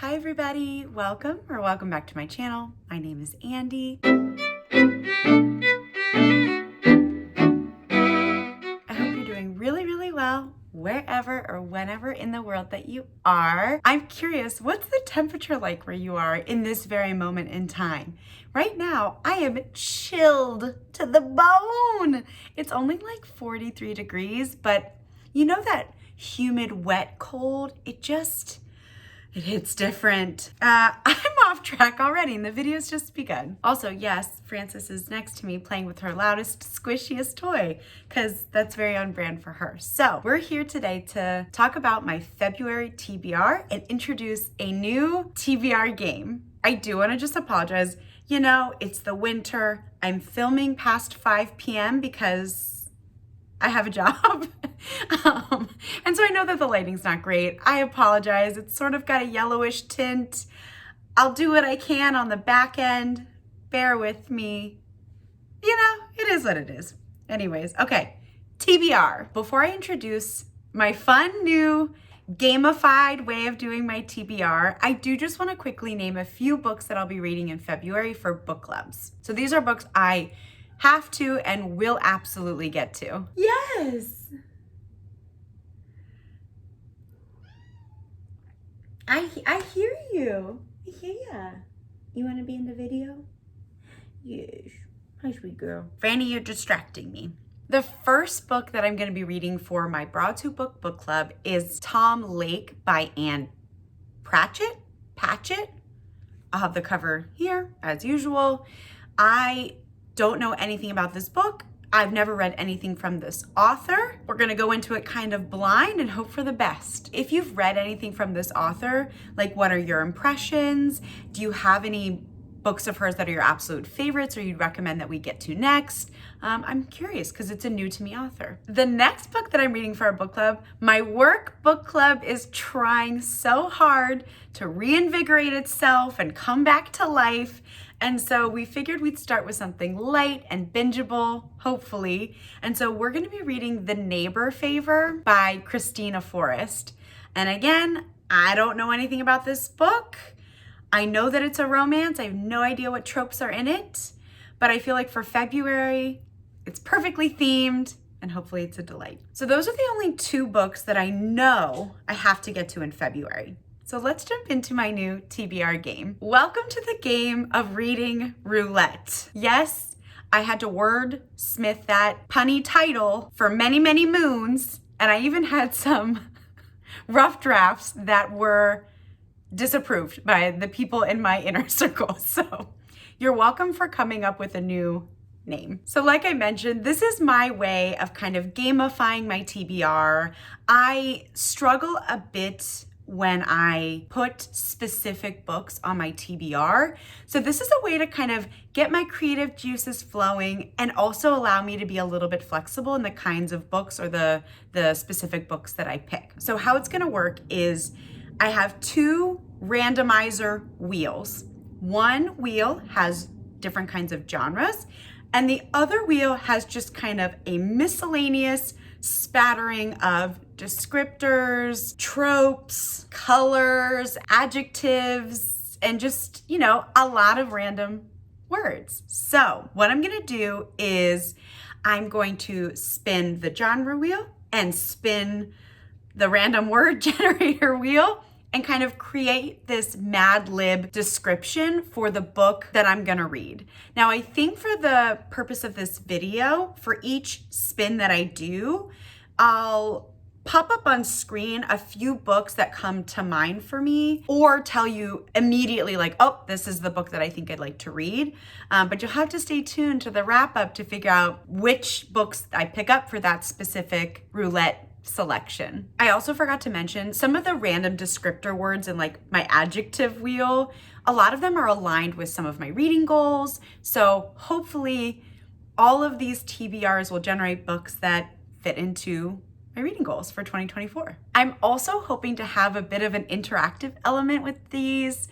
Hi everybody, welcome back to my channel. My name is Andy. I hope you're doing really well wherever or whenever in the world that you are. I'm curious, what's the temperature like where you are in this very moment in time? Right now, I am chilled to the bone. It's only like 43 degrees, but you know that humid, wet cold? It hits different. I'm off track already and the video's just begun. Also, yes, Frances is next to me playing with her loudest, squishiest toy because that's very on brand for her. So we're here today to talk about my February TBR and introduce a new TBR game. I do want to just apologize. You know, it's the winter. I'm filming past 5 p.m. because I have a job. And so I know that the lighting's not great. I apologize. It's sort of got a yellowish tint. I'll do what I can on the back end. Bear with me. You know, it is what it is. Anyways, okay, TBR. Before I introduce my fun new gamified way of doing my TBR, I do just want to quickly name a few books that I'll be reading in February for book clubs. So these are books I have to and will absolutely get to. Yes. I hear you. I hear ya. You want to be in the video? Yes. Hi, sweet girl. Franny, you're distracting me. The first book that I'm going to be reading for my Broad to Book book club is Tom Lake by Anne Patchett. I'll have the cover here as usual. I don't know anything about this book. I've never read anything from this author. We're gonna go into it kind of blind and hope for the best. If you've read anything from this author, like what are your impressions? Do you have any books of hers that are your absolute favorites or you'd recommend that we get to next? I'm curious because it's a new to me author. The next book that I'm reading for our book club, my work book club is trying so hard to reinvigorate itself and come back to life. And so we figured we'd start with something light and bingeable, hopefully. And so we're gonna be reading The Neighbor Favor by Christina Forrest. And again, I don't know anything about this book. I know that it's a romance. I have no idea what tropes are in it, but I feel like for February, it's perfectly themed and hopefully it's a delight. So those are the only two books that I know I have to get to in February. So let's jump into my new TBR game. Welcome to the game of reading Roulette. Yes, I had to wordsmith that punny title for many moons, and I even had some rough drafts that were disapproved by the people in my inner circle. So you're welcome for coming up with a new name. So like I mentioned, this is my way of kind of gamifying my TBR. I struggle a bit when I put specific books on my TBR. So this is a way to kind of get my creative juices flowing and also allow me to be a little bit flexible in the kinds of books or the specific books that I pick. So how it's gonna work is I have two randomizer wheels. One wheel has different kinds of genres and the other wheel has just kind of a miscellaneous spattering of descriptors, tropes, colors, adjectives, and just, you know, a lot of random words. So what I'm gonna do is I'm going to spin the genre wheel and spin the random word generator wheel and kind of create this Mad Lib description for the book that I'm gonna read. Now, I think for the purpose of this video, for each spin that I do, I'll pop up on screen a few books that come to mind for me or tell you immediately like, oh, this is the book that I think I'd like to read. But you'll have to stay tuned to the wrap up to figure out which books I pick up for that specific roulette selection. I also forgot to mention some of the random descriptor words in like my adjective wheel. A lot of them are aligned with some of my reading goals. So hopefully all of these TBRs will generate books that fit into my reading goals for 2024. I'm also hoping to have a bit of an interactive element with these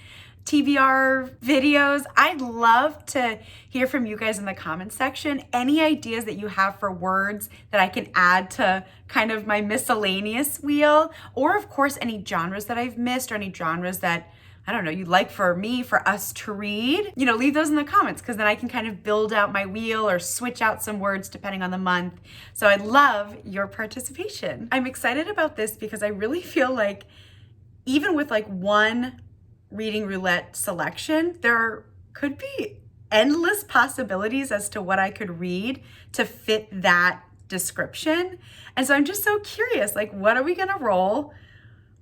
TBR videos. I'd love to hear from you guys in the comments section. Any ideas that you have for words that I can add to kind of my miscellaneous wheel, or of course any genres that I've missed or any genres that I don't know, you'd like for me, for us to read, you know, leave those in the comments, because then I can kind of build out my wheel or switch out some words depending on the month. So I'd love your participation. I'm excited about this because I really feel like even with like one reading roulette selection, there could be endless possibilities as to what I could read to fit that description. And so I'm just so curious, like, what are we gonna roll?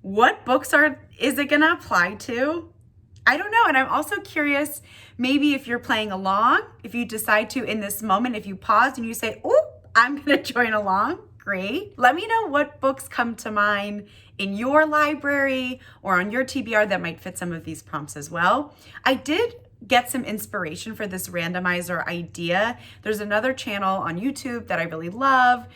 What books is it gonna apply to? I don't know. And I'm also curious, maybe if you're playing along, if you decide to in this moment, if you pause and you say, oh, I'm gonna join along, great. Let me know what books come to mind in your library or on your TBR that might fit some of these prompts as well. I did get some inspiration for this randomizer idea. There's another channel on YouTube that I really love.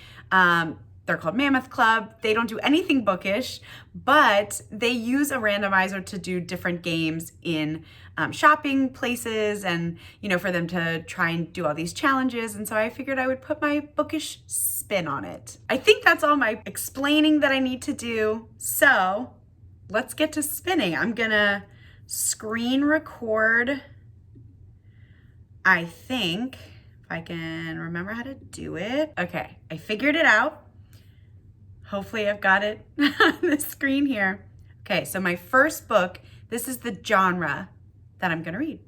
They're called Mammoth Club. They don't do anything bookish, but they use a randomizer to do different games in shopping places and, you know, for them to try and do all these challenges. And so I figured I would put my bookish spin on it. I think that's all my explaining that I need to do. So let's get to spinning. I'm gonna screen record, I think, if I can remember how to do it. Okay, I figured it out. Hopefully I've got it on the screen here. Okay, so my first book, this is the genre that I'm gonna read.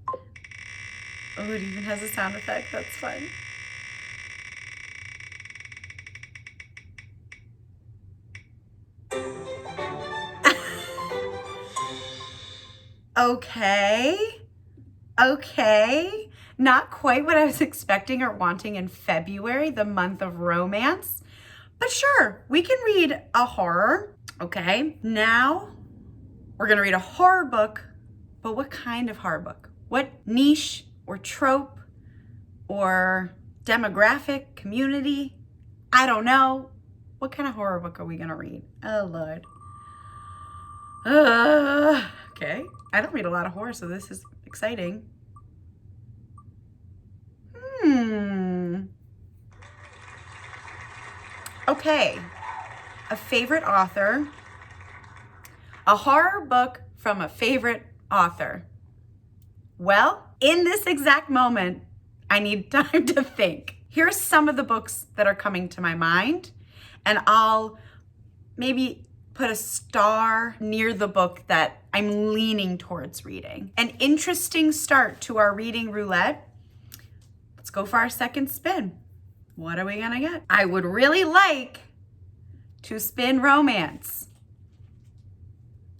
Oh, it even has a sound effect, that's fun. Okay. Not quite what I was expecting or wanting in February, the month of romance. But sure, we can read a horror. Okay, now we're gonna read a horror book, but what kind of horror book? What niche or trope or demographic, community? I don't know. What kind of horror book are we gonna read? Oh, Lord. Okay, I don't read a lot of horror, so this is exciting. Okay, a favorite author, a horror book from a favorite author. Well, in this exact moment, I need time to think. Here's some of the books that are coming to my mind, and I'll maybe put a star near the book that I'm leaning towards reading. An interesting start to our reading roulette. Let's go for our second spin. What are we gonna get? I would really like to spin romance.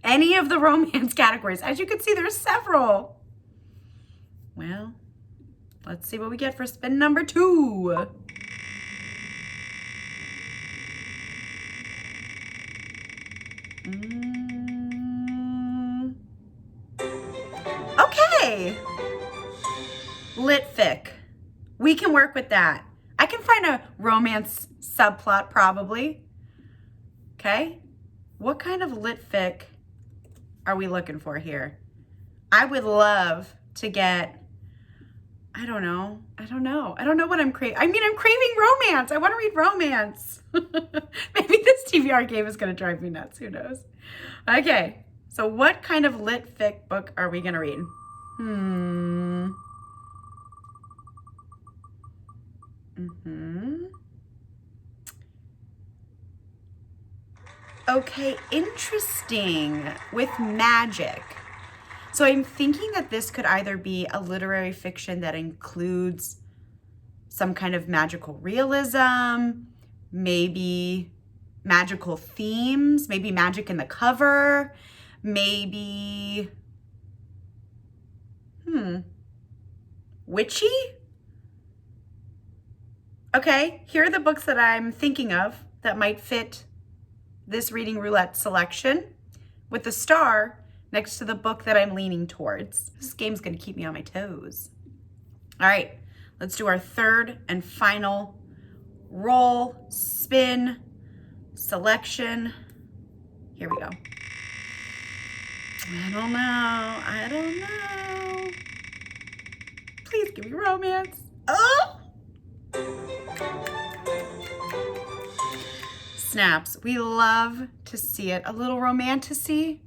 Any of the romance categories. As you can see, there's several. Well, let's see what we get for spin number 2. Okay. Lit-fic. We can work with that. I can find a romance subplot probably. Okay. What kind of lit-fic are we looking for here? I would love to get, I don't know what I'm craving. I mean, I'm craving romance. I want to read romance. Maybe this TBR game is going to drive me nuts. Who knows? Okay. So what kind of lit-fic book are we going to read? Okay, interesting. With magic. So I'm thinking that this could either be a literary fiction that includes some kind of magical realism, maybe magical themes, maybe magic in the cover, maybe, witchy? Okay, here are the books that I'm thinking of that might fit this reading roulette selection, with the star next to the book that I'm leaning towards. This game's gonna keep me on my toes. All right, let's do our third and final roll, spin, selection. Here we go. I don't know. Please give me romance. Oh! Snaps. We love to see it. A little romantasy.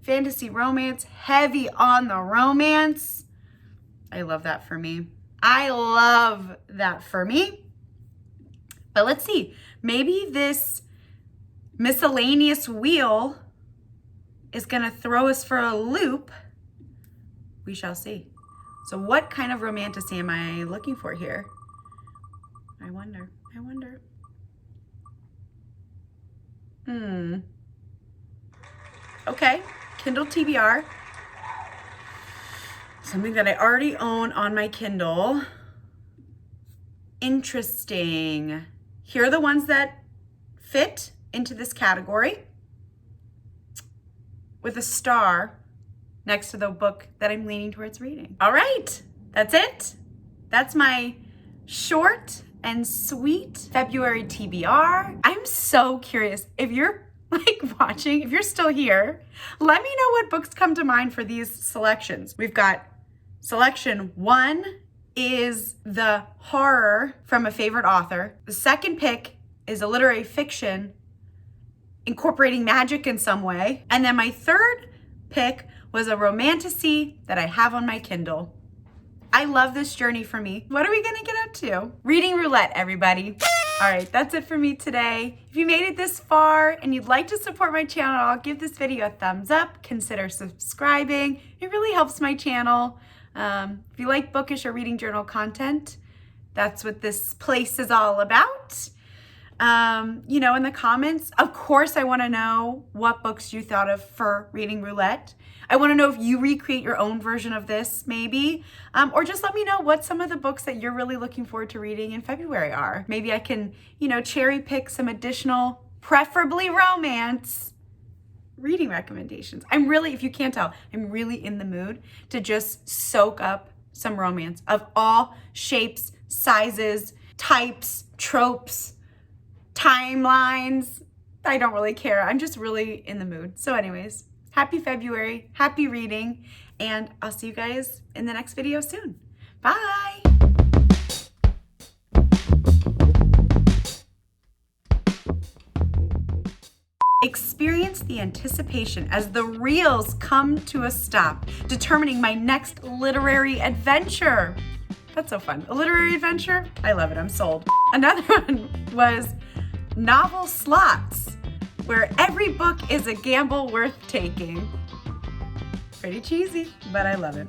fantasy romance, heavy on the romance. I love that for me. I love that for me. But let's see, maybe this miscellaneous wheel is gonna throw us for a loop. We shall see. So what kind of romantasy am I looking for here? I wonder. Okay, Kindle TBR. Something that I already own on my Kindle. Interesting. Here are the ones that fit into this category with a star next to the book that I'm leaning towards reading. All right, that's it. That's my short and sweet February TBR. I'm so curious if you're watching, if you're still here, let me know what books come to mind for these selections. We've got selection 1 is the horror from a favorite author. The second pick is a literary fiction incorporating magic in some way. And then my third pick was a romantasy that I have on my Kindle. I love this journey for me. What are we gonna get up to? Reading roulette, everybody. All right, that's it for me today. If you made it this far and you'd like to support my channel, I'll give this video a thumbs up. Consider subscribing. It really helps my channel. If you like bookish or reading journal content, that's what this place is all about. You know, in the comments, of course, I want to know what books you thought of for reading roulette. I want to know if you recreate your own version of this, maybe, or just let me know what some of the books that you're really looking forward to reading in February are. Maybe I can, you know, cherry pick some additional, preferably romance, reading recommendations. I'm really, if you can't tell, I'm really in the mood to just soak up some romance of all shapes, sizes, types, tropes, timelines. I don't really care. I'm just really in the mood. So anyways, happy February, happy reading, and I'll see you guys in the next video soon. Bye. Experience the anticipation as the reels come to a stop, determining my next literary adventure. That's so fun. A literary adventure? I love it. I'm sold. Another one was novel slots, where every book is a gamble worth taking. Pretty cheesy, but I love it.